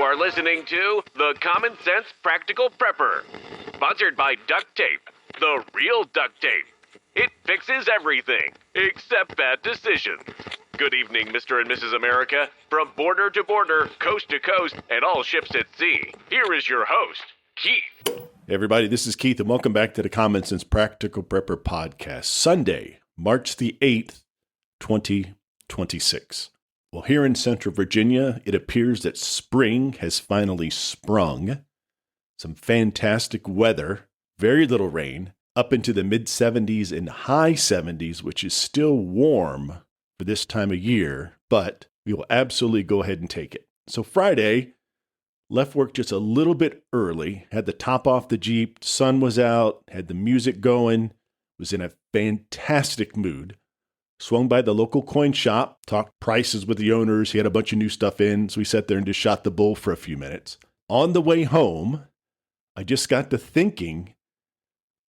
are listening to The Common Sense Practical Prepper, sponsored by Duct Tape, the real duct tape. It fixes everything, except bad decisions. Good evening, Mr. and Mrs. America. From border to border, coast to coast, and all ships at sea, here is your host, Keith. Hey everybody, this is Keith, and welcome back to the Common Sense Practical Prepper podcast. Sunday, March the 8th, 2026. Well, here in Central Virginia, it appears that spring has finally sprung. Some fantastic weather, very little rain, up into the mid-70s and high 70s, which is still warm for this time of year, but we will absolutely go ahead and take it. So Friday, left work just a little bit early, had the top off the Jeep, sun was out, had the music going, was in a fantastic mood. Swung by the local coin shop, talked prices with the owners. He had a bunch of new stuff in, so we sat there and just shot the bull for a few minutes. On the way home, I just got to thinking,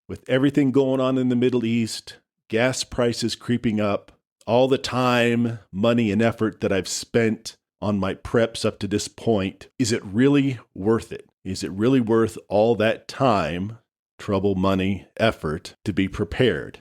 with everything going on in the Middle East, gas prices creeping up, all the time, money, and effort that I've spent on my preps up to this point, is it really worth it? Is it really worth all that time, trouble, money, effort to be prepared?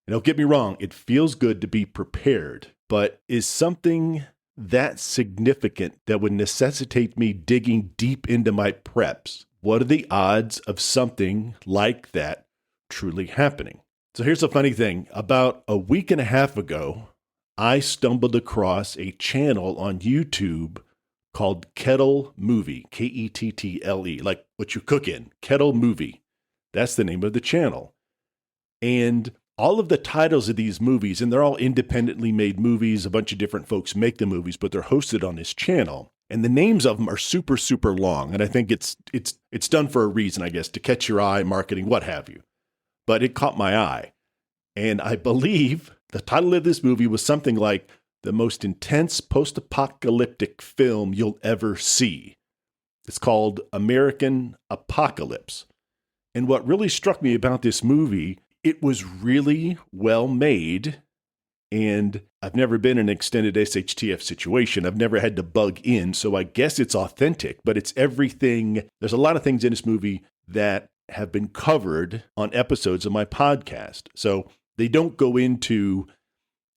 And don't get me wrong, it feels good to be prepared, but is something that significant that would necessitate me digging deep into my preps? What are the odds of something like that truly happening? So here's the funny thing. About a week and a half ago, I stumbled across a channel on YouTube called Kettle Movie, Kettle, like what you cook in, Kettle Movie. That's the name of the channel. And all of the titles of these movies, and they're all independently made movies, a bunch of different folks make the movies, but they're hosted on this channel. And the names of them are super, super long. And I think it's done for a reason, I guess, to catch your eye, marketing, what have you. But it caught my eye. And I believe the title of this movie was something like the most intense post-apocalyptic film you'll ever see. It's called American Apocalypse. And what really struck me about this movie, it was really well made. And I've never been in an extended SHTF situation. I've never had to bug in, so I guess it's authentic, but it's everything. There's a lot of things in this movie that have been covered on episodes of my podcast. So they don't go into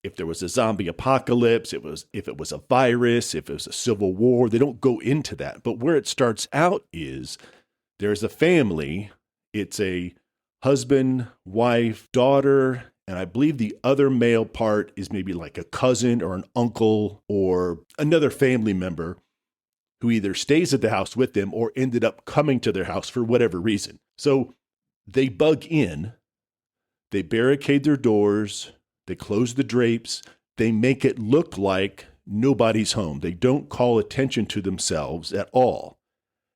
if there was a zombie apocalypse, if it was a virus, if it was a civil war. They don't go into that. But where it starts out is there's a family. It's a husband, wife, daughter, and I believe the other male part is maybe like a cousin or an uncle or another family member who either stays at the house with them or ended up coming to their house for whatever reason. So they bug in, they barricade their doors, they close the drapes, they make it look like nobody's home. They don't call attention to themselves at all.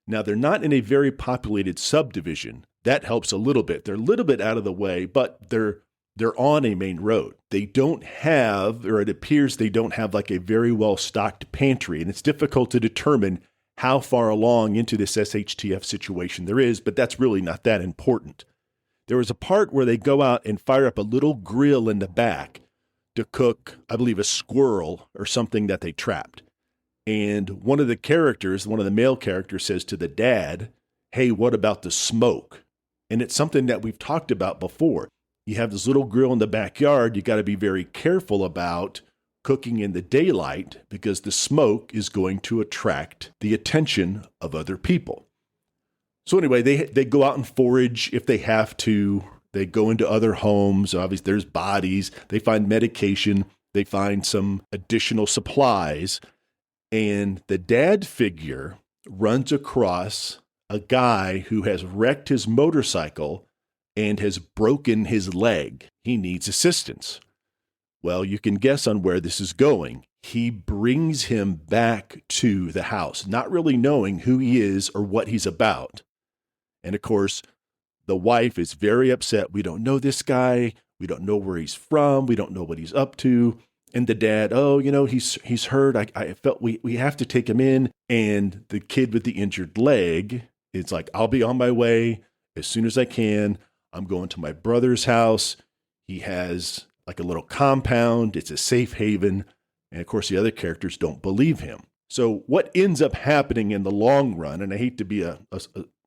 Now, they're not in a very populated subdivision. That helps a little bit. They're a little bit out of the way, but they're on a main road. They don't have, or it appears they don't have like a very well-stocked pantry, and it's difficult to determine how far along into this SHTF situation there is, but that's really not that important. There was a part where they go out and fire up a little grill in the back to cook, I believe, a squirrel or something that they trapped. And one of the male characters says to the dad, "Hey, what about the smoke?" And it's something that we've talked about before. You have this little grill in the backyard. You got to be very careful about cooking in the daylight because the smoke is going to attract the attention of other people. So anyway, they go out and forage if they have to. They go into other homes. Obviously, there's bodies. They find medication. They find some additional supplies. And the dad figure runs across a guy who has wrecked his motorcycle and has broken his leg. He needs assistance. Well, you can guess on where this is going. He brings him back to the house, not really knowing who he is or what he's about. And of course, the wife is very upset. We don't know this guy. We don't know where he's from. We don't know what he's up to. And the dad, he's hurt. I felt we have to take him in. And the kid with the injured leg, it's like, I'll be on my way as soon as I can. I'm going to my brother's house. He has like a little compound. It's a safe haven. And of course, the other characters don't believe him. So what ends up happening in the long run, and I hate to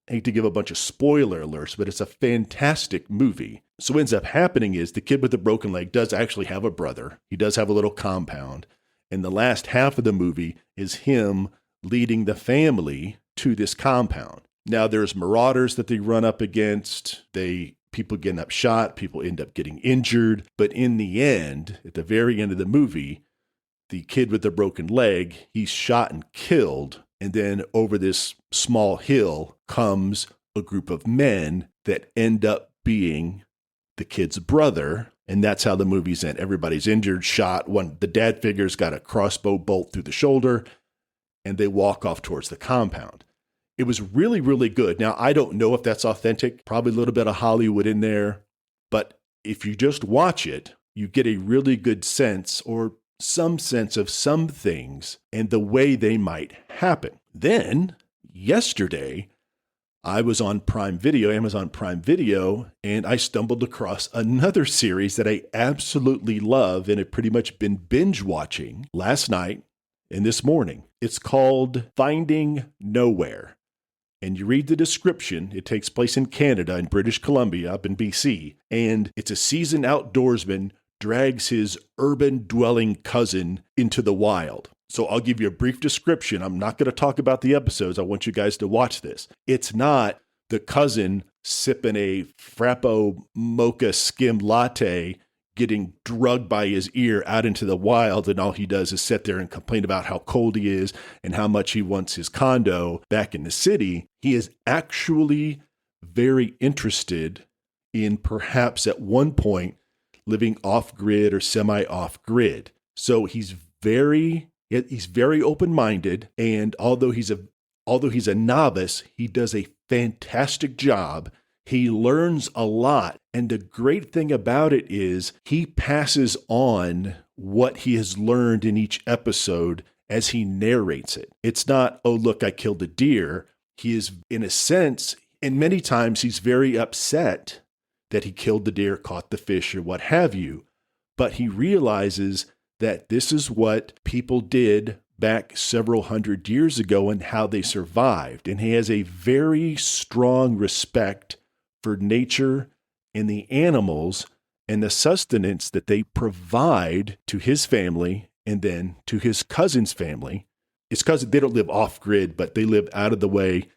hate to give a bunch of spoiler alerts, but it's a fantastic movie. So what ends up happening is the kid with the broken leg does actually have a brother. He does have a little compound. And the last half of the movie is him leading the family to this compound. Now there's marauders that they run up against. People get up shot, people end up getting injured. But in the end, at the very end of the movie, the kid with the broken leg, he's shot and killed. And then over this small hill comes a group of men that end up being the kid's brother. And that's how the movie's end. Everybody's injured, shot. The dad figure's got a crossbow bolt through the shoulder, and they walk off towards the compound. It was really, really good. Now, I don't know if that's authentic, probably a little bit of Hollywood in there, but if you just watch it, you get a really good sense or some sense of some things and the way they might happen. Then, yesterday, I was on Amazon Prime Video, and I stumbled across another series that I absolutely love and have pretty much been binge watching last night and this morning. It's called Finding Nowhere. And you read the description, it takes place in Canada, in British Columbia, up in BC, and it's a seasoned outdoorsman drags his urban-dwelling cousin into the wild. So I'll give you a brief description. I'm not going to talk about the episodes. I want you guys to watch this. It's not the cousin sipping a Frappo mocha skim latte, getting drugged by his ear out into the wild, and all he does is sit there and complain about how cold he is and how much he wants his condo back in the city. He is actually very interested in perhaps at one point living off-grid or semi-off-grid. So he's very open-minded, and although he's a novice, he does a fantastic job. He learns a lot, and the great thing about it is he passes on what he has learned in each episode as he narrates it. It's not, oh, look, I killed a deer. He is, in a sense, and many times he's very upset that he killed the deer, caught the fish, or what have you, but he realizes that this is what people did back several hundred years ago and how they survived. And he has a very strong respect for nature and the animals and the sustenance that they provide to his family and then to his cousin's family. His cousin, they don't live off-grid, but they live out of the way.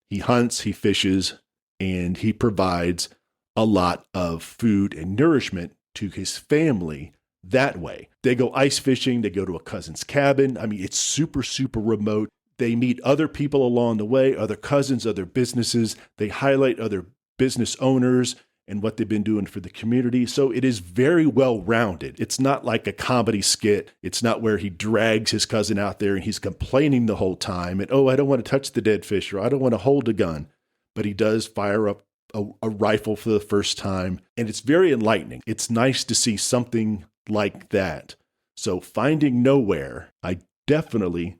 He hunts, he fishes, and he provides a lot of food and nourishment to his family that way. They go ice fishing. They go to a cousin's cabin. I mean, it's super, super remote. They meet other people along the way, other cousins, other businesses. They highlight other business owners and what they've been doing for the community. So it is very well-rounded. It's not like a comedy skit. It's not where he drags his cousin out there and he's complaining the whole time. And, oh, I don't want to touch the dead fish, or I don't want to hold a gun. But he does fire up a rifle for the first time. And it's very enlightening. It's nice to see something like that. So Finding Nowhere, I definitely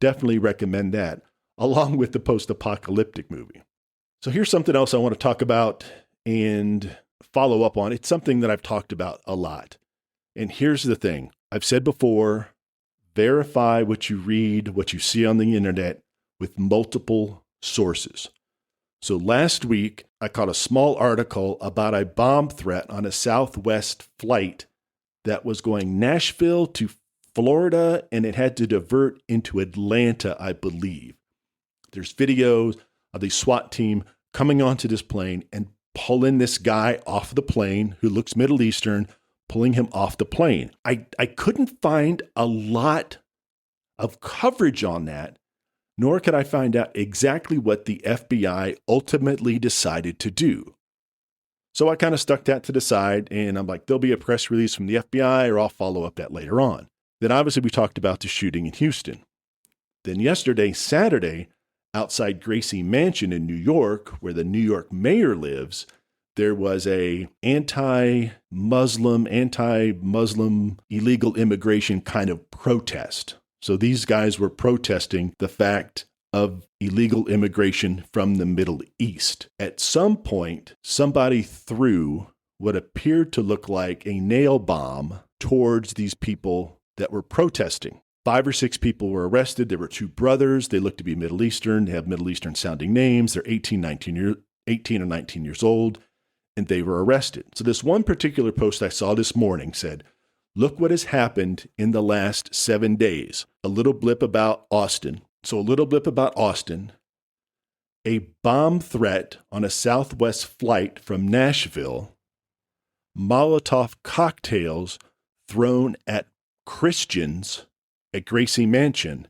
recommend that, along with the post-apocalyptic movie. So here's something else I want to talk about and follow up on. It's something that I've talked about a lot. And here's the thing. I've said before, verify what you read, what you see on the internet with multiple sources. So last week, I caught a small article about a bomb threat on a Southwest flight that was going Nashville to Florida, and it had to divert into Atlanta, I believe. There's videos of the SWAT team coming onto this plane and pulling this guy off the plane who looks Middle Eastern, pulling him off the plane. I couldn't find a lot of coverage on that, nor could I find out exactly what the FBI ultimately decided to do. So I kind of stuck that to the side, and I'm like, there'll be a press release from the FBI, or I'll follow up that later on. Then obviously we talked about the shooting in Houston. Then yesterday, Saturday, outside Gracie Mansion in New York, where the New York mayor lives, there was a anti-Muslim illegal immigration kind of protest. So these guys were protesting the fact of illegal immigration from the Middle East. At some point, somebody threw what appeared to look like a nail bomb towards these people that were protesting. 5 or 6 people were arrested. There were 2 brothers. They looked to be Middle Eastern. They have Middle Eastern sounding names. They're 18 or 19 years old, and they were arrested. So this one particular post I saw this morning said, look what has happened in the last 7 days. A little blip about Austin. So a little blip about Austin. A bomb threat on a Southwest flight from Nashville. Molotov cocktails thrown at Christians at Gracie Mansion,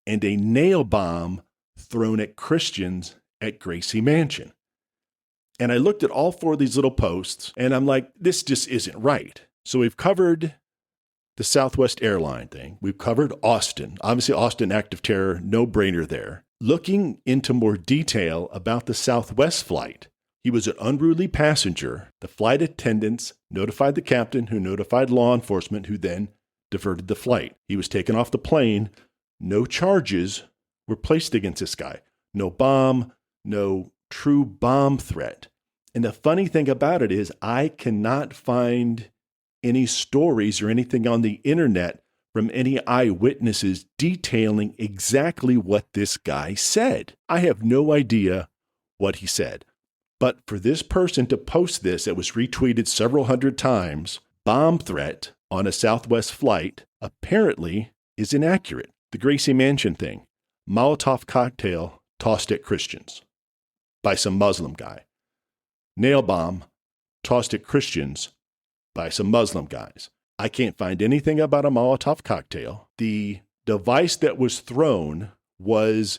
and a nail bomb thrown at Christians at Gracie Mansion. And I looked at all 4 of these little posts, and I'm like, this just isn't right. So we've covered the Southwest airline thing. We've covered Austin. Obviously, Austin, act of terror, no brainer there. Looking into more detail about the Southwest flight, he was an unruly passenger. The flight attendants notified the captain, who notified law enforcement, who then diverted the flight. He was taken off the plane. No charges were placed against this guy. No bomb, no true bomb threat. And the funny thing about it is I cannot find any stories or anything on the internet from any eyewitnesses detailing exactly what this guy said. I have no idea what he said. But for this person to post this, that was retweeted several hundred times, bomb threat on a Southwest flight, apparently is inaccurate. The Gracie Mansion thing, Molotov cocktail tossed at Christians by some Muslim guy. Nail bomb tossed at Christians by some Muslim guys. I can't find anything about a Molotov cocktail. The device that was thrown was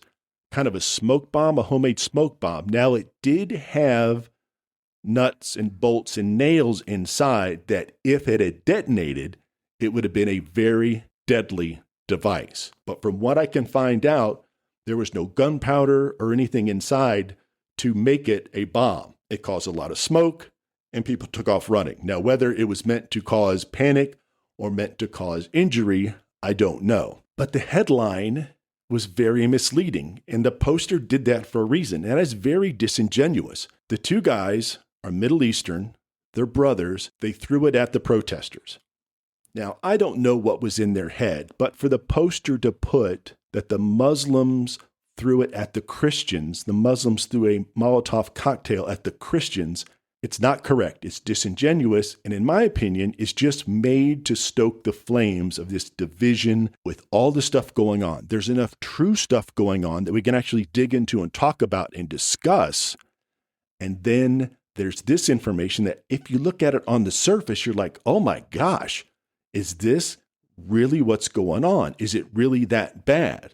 kind of a smoke bomb, a homemade smoke bomb. Now, it did have nuts and bolts and nails inside that if it had detonated, it would have been a very deadly device. But from what I can find out, there was no gunpowder or anything inside to make it a bomb. It caused a lot of smoke, and people took off running. Now, whether it was meant to cause panic or meant to cause injury, I don't know. But the headline was very misleading, and the poster did that for a reason, and it's very disingenuous. The 2 guys are Middle Eastern, they're brothers, they threw it at the protesters. Now, I don't know what was in their head, but for the poster to put that the Muslims threw it at the Christians, the Muslims threw a Molotov cocktail at the Christians, it's not correct. It's disingenuous, and in my opinion, it's just made to stoke the flames of this division with all the stuff going on. There's enough true stuff going on that we can actually dig into and talk about and discuss. And then there's this information that if you look at it on the surface, you're like, oh my gosh, is this really what's going on? Is it really that bad?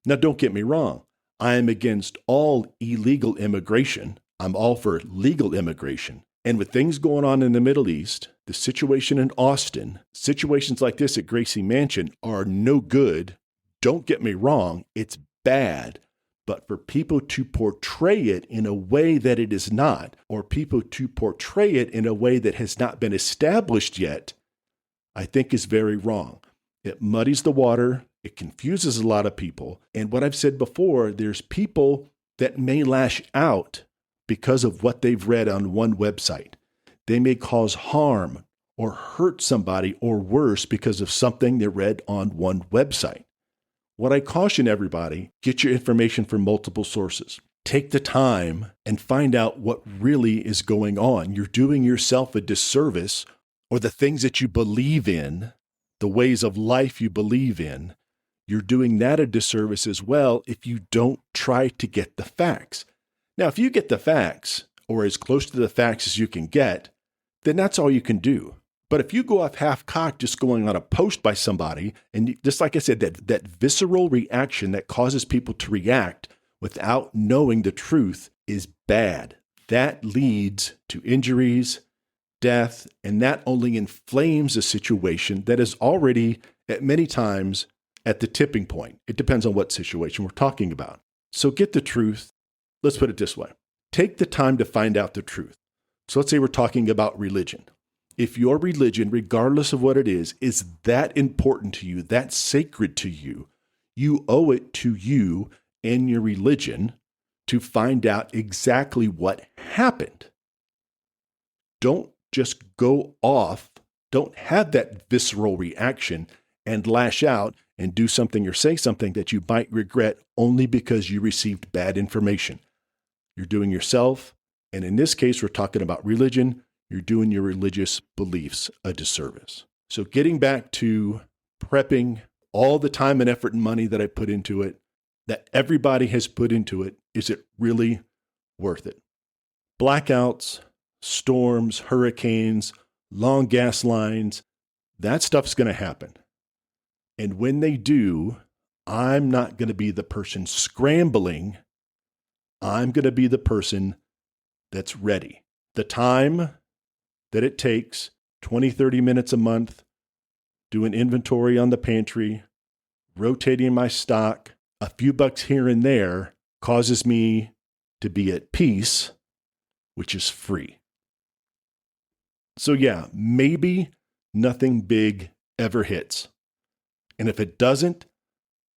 Now, don't get me wrong. I am against all illegal immigration. I'm all for legal immigration. And with things going on in the Middle East, the situation in Austin, situations like this at Gracie Mansion are no good. Don't get me wrong, it's bad. But for people to portray it in a way that it is not, or people to portray it in a way that has not been established yet, I think is very wrong. It muddies the water. It confuses a lot of people. And what I've said before, there's people that may lash out because of what they've read on one website. They may cause harm or hurt somebody or worse because of something they read on one website. What I caution everybody, get your information from multiple sources. Take the time and find out what really is going on. You're doing yourself a disservice, or the things that you believe in, the ways of life you believe in, you're doing that a disservice as well if you don't try to get the facts. Now, if you get the facts, or as close to the facts as you can get, then that's all you can do. But if you go off half-cocked just going on a post by somebody, and just like I said, that visceral reaction that causes people to react without knowing the truth is bad. That leads to injuries, death, and that only inflames a situation that is already, at many times, at the tipping point. It depends on what situation we're talking about. So get the truth. Let's put it this way. Take the time to find out the truth. So let's say we're talking about religion. If your religion, regardless of what it is that important to you, that sacred to you, you owe it to you and your religion to find out exactly what happened. Don't just go off. Don't have that visceral reaction and lash out and do something or say something that you might regret only because you received bad information. You're doing yourself, and in this case, we're talking about religion, you're doing your religious beliefs a disservice. So getting back to prepping, all the time and effort and money that I put into it, that everybody has put into it, is it really worth it? Blackouts, storms, hurricanes, long gas lines, that stuff's going to happen. And when they do, I'm not going to be the person scrambling. I'm going to be the person that's ready. The time that it takes, 20, 30 minutes a month, doing inventory on the pantry, rotating my stock, a few bucks here and there causes me to be at peace, which is free. So yeah, maybe nothing big ever hits. And if it doesn't,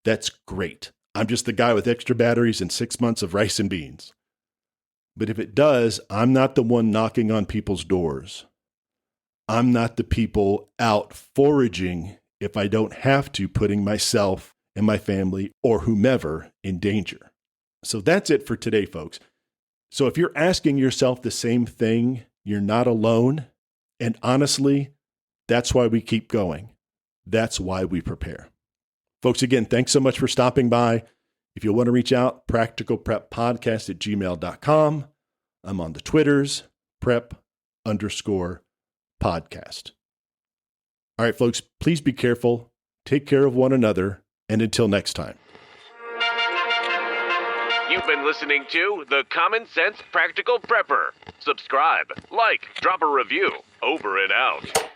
that's great. I'm just the guy with extra batteries and 6 months of rice and beans. But if it does, I'm not the one knocking on people's doors. I'm not the people out foraging if I don't have to, putting myself and my family or whomever in danger. So that's it for today, folks. So if you're asking yourself the same thing, you're not alone. And honestly, that's why we keep going. That's why we prepare. Folks, again, thanks so much for stopping by. If you want to reach out, practicalpreppodcast@gmail.com. I'm on the Twitters, prep_podcast. All right, folks, please be careful. Take care of one another. And until next time. You've been listening to The Common Sense Practical Prepper. Subscribe, like, drop a review. Over and out.